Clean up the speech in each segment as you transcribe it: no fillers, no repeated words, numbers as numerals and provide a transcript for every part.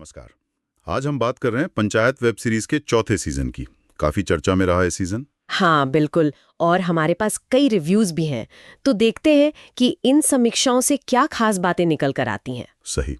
नमस्कार। आज हम बात कर रहे हैं पंचायत वेब सीरीज के चौथे सीजन की। काफी चर्चा में रहा है सीजन। हाँ बिल्कुल, और हमारे पास कई रिव्यूज भी हैं, तो देखते हैं कि इन समीक्षाओं से क्या खास बातें निकल कर आती हैं। सही।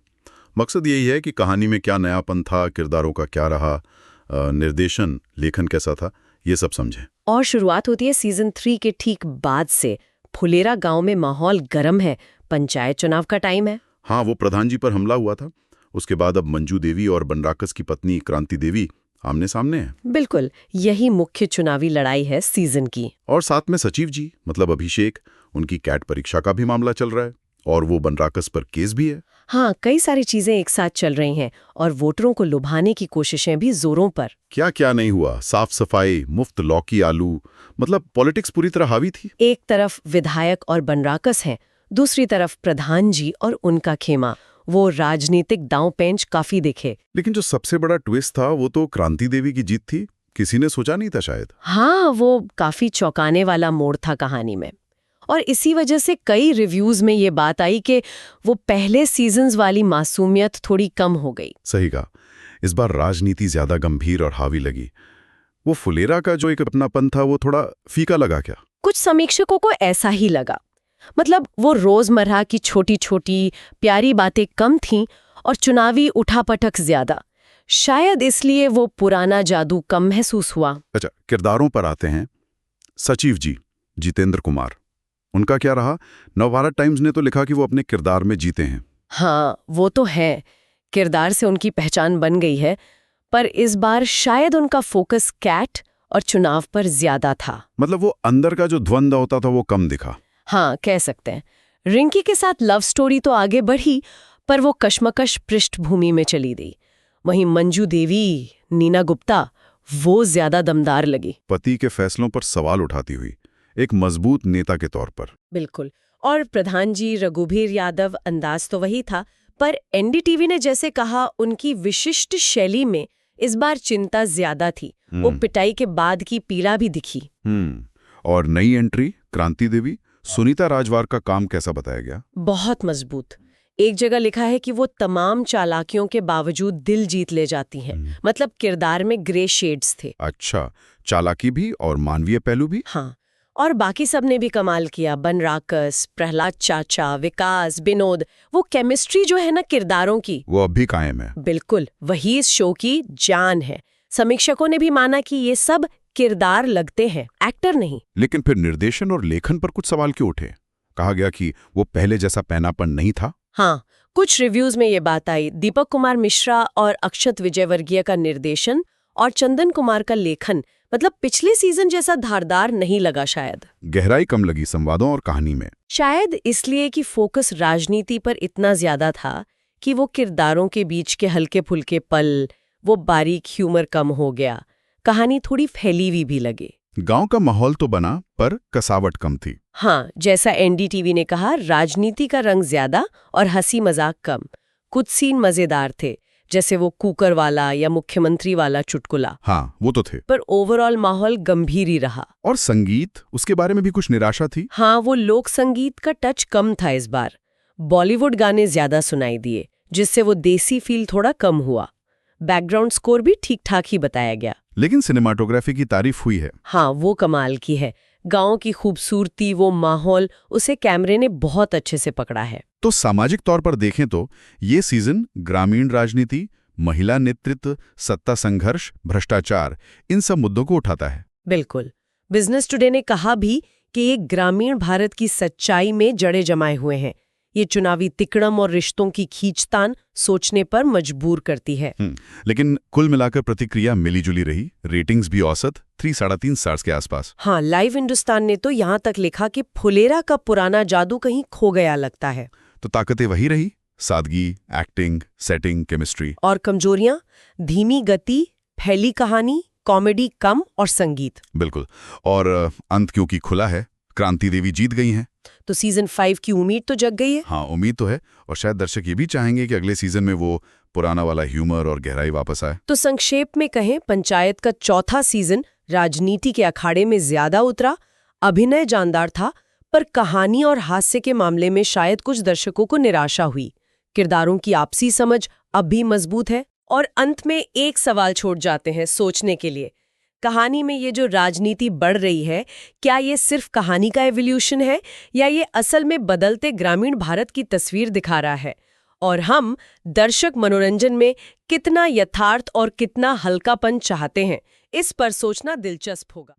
मकसद यही है कि कहानी में क्या नयापन था, किरदारों का क्या रहा, निर्देशन, लेखन कैसा था, ये सब समझें। और शुरुआत होती है सीजन 3 के ठीक बाद से। फुलेरा गांव में माहौल गर्म है, पंचायत चुनाव का टाइम है। हाँ, वो प्रधान जी पर हमला हुआ था। उसके बाद अब मंजू देवी और बनराकस की पत्नी क्रांति देवी आमने सामने हैं। बिल्कुल, यही मुख्य चुनावी लड़ाई है सीजन की। और साथ में सचिव जी मतलब अभिषेक, उनकी कैट परीक्षा का भी मामला चल रहा है और वो बनराकस पर केस भी है। हाँ, कई सारी चीजें एक साथ चल रही हैं और वोटरों को लुभाने की कोशिशें भी जोरों पर। क्या क्या नहीं हुआ, साफ सफाई, मुफ्त लौकी आलू, मतलब पॉलिटिक्स पूरी तरह हावी थी। एक तरफ विधायक और बनराकस हैं, दूसरी तरफ प्रधान जी और उनका खेमा। वो राजनीतिक दांव पेंच काफी दिखे। लेकिन जो सबसे बड़ा ट्विस्ट था वो तो क्रांति देवी की जीत थी। किसी ने सोचा नहीं था शायद। हाँ, वो काफी चौंकाने वाला मोड़ था कहानी में। और इसी वजह से कई रिव्यूज में ये बात आई कि वो पहले सीजन्स वाली मासूमियत थोड़ी कम हो गई। सही कहा। इस बार राजनीति ज्यादा गंभीर और हावी लगी। वो फुलेरा का जो एक अपनापन था वो थोड़ा फीका लगा क्या? कुछ समीक्षकों को ऐसा ही लगा। मतलब वो रोजमर्रा की छोटी छोटी प्यारी बातें कम थीं और चुनावी उठापटक ज्यादा। शायद इसलिए वो पुराना जादू कम महसूस हुआ। अच्छा, किरदारों पर आते हैं। सचिव जी जितेंद्र कुमार, उनका क्या रहा? नवभारत टाइम्स ने तो लिखा कि वो अपने किरदार में जीते हैं। हाँ, वो तो है, किरदार से उनकी पहचान बन गई है, पर इस बार शायद उनका फोकस कैट और चुनाव पर ज्यादा था। मतलब वो अंदर का जो द्वंद्व होता था वो कम दिखा। हाँ, कह सकते हैं। रिंकी के साथ लव स्टोरी तो आगे बढ़ी, पर वो कश्मकश पृष्ठभूमि में चली गई। वहीं मंजू देवी, नीना गुप्ता, वो ज्यादा दमदार लगी। पति के फैसलों पर सवाल उठाती हुई एक मजबूत नेता के तौर पर। बिल्कुल। और प्रधान जी रघुवीर यादव, अंदाज तो वही था, पर एनडीटीवी ने जैसे कहा उनकी विशिष्ट शैली में इस बार चिंता ज्यादा थी। वो पिटाई के बाद की पीड़ा भी दिखी। और नई एंट्री क्रांति देवी, सुनीता राजवार का काम कैसा बताया गया? बहुत मजबूत। एक जगह लिखा है कि वो तमाम चालाकियों के बावजूद दिल जीत ले जाती हैं। मतलब किरदार में ग्रे शेड्स थे। अच्छा, चालाकी भी और मानवीय पहलू भी। हाँ, और बाकी सब ने भी कमाल किया। बनराकस, प्रहलाद चाचा, विकास, विनोद, वो केमिस्ट्री जो है ना किरदारों की, वो अब भी कायम है। बिल्कुल वही इस शो की जान है। समीक्षकों ने भी माना कि ये सब किरदार लगते हैं, एक्टर नहीं। लेकिन फिर निर्देशन और लेखन पर कुछ सवाल क्यों उठे? कहा गया कि वो पहले जैसा पैनापन नहीं था। हाँ, कुछ रिव्यूज में ये बात आई। दीपक कुमार मिश्रा और अक्षत विजयवर्गीय का निर्देशन और चंदन कुमार का लेखन मतलब पिछले सीजन जैसा धारदार नहीं लगा। शायद गहराई कम लगी संवादों और कहानी में। शायद इसलिए कि फोकस राजनीति पर इतना ज्यादा था कि वो किरदारों के बीच के हल्के फुल्के पल, वो बारीक ह्यूमर कम हो गया। कहानी थोड़ी फैली हुई भी लगे। गांव का माहौल तो बना पर कसावट कम थी। हाँ, जैसा एनडीटीवी ने कहा, राजनीति का रंग ज्यादा और हंसी मजाक कम। कुछ सीन मजेदार थे, जैसे वो कुकर वाला या मुख्यमंत्री वाला चुटकुला। हाँ, वो तो थे। पर ओवरऑल माहौल गंभीर ही रहा। और संगीत, उसके बारे में भी कुछ निराशा थी। हाँ, वो लोक संगीत का टच कम था इस बार। बॉलीवुड गाने ज्यादा सुनाई दिए, जिससे वो देसी फील थोड़ा कम हुआ। बैकग्राउंड स्कोर भी ठीक ठाक ही बताया गया। लेकिन सिनेमाटोग्राफी की तारीफ हुई है। हाँ, वो कमाल की है। गांव की खूबसूरती, वो माहौल, उसे कैमरे ने बहुत अच्छे से पकड़ा है। तो सामाजिक तौर पर देखें तो ये सीजन ग्रामीण राजनीति, महिला नेतृत्व, सत्ता संघर्ष, भ्रष्टाचार, इन सब मुद्दों को उठाता है। बिल्कुल। बिजनेस टुडे ने कहा भी कि ये ग्रामीण भारत की सच्चाई में जड़े जमाए हुए हैं। ये चुनावी तिकड़म और रिश्तों की खींचतान सोचने पर मजबूर करती है। लेकिन कुल मिलाकर प्रतिक्रिया मिलीजुली रही। रेटिंग्स भी औसत 3-3.5 स्टार्स के आसपास। हाँ, लाइव हिंदुस्तान ने तो यहाँ तक लिखा कि फुलेरा का पुराना जादू कहीं खो गया लगता है। तो ताकतें वही रही, सादगी, एक्टिंग, सेटिंग, केमिस्ट्री। और कमजोरियां, धीमी गति, फैली कहानी, कॉमेडी कम और संगीत। बिल्कुल। और अंत क्योंकि खुला है, क्रांति देवी जीत गई हैं। तो सीजन 5 की उम्मीद तो जग गई है। हाँ, उम्मीद तो है। और शायद दर्शक ये भी चाहेंगे कि अगले सीजन में वो पुराना वाला ह्यूमर और गहराई वापस आए। तो संक्षेप में कहें, पंचायत का चौथा सीजन राजनीति के अखाड़े में ज्यादा उतरा, अभिनय जानदार था, पर कहानी और हास्य के मामले में शायद कुछ दर्शकों को निराशा हुई। किरदारों की आपसी समझ अब भी मजबूत है, और अंत में एक सवाल छोड़ जाते हैं सोचने के लिए। कहानी में ये जो राजनीति बढ़ रही है, क्या ये सिर्फ कहानी का एवोल्यूशन है या ये असल में बदलते ग्रामीण भारत की तस्वीर दिखा रहा है? और हम दर्शक मनोरंजन में कितना यथार्थ और कितना हल्कापन चाहते हैं, इस पर सोचना दिलचस्प होगा।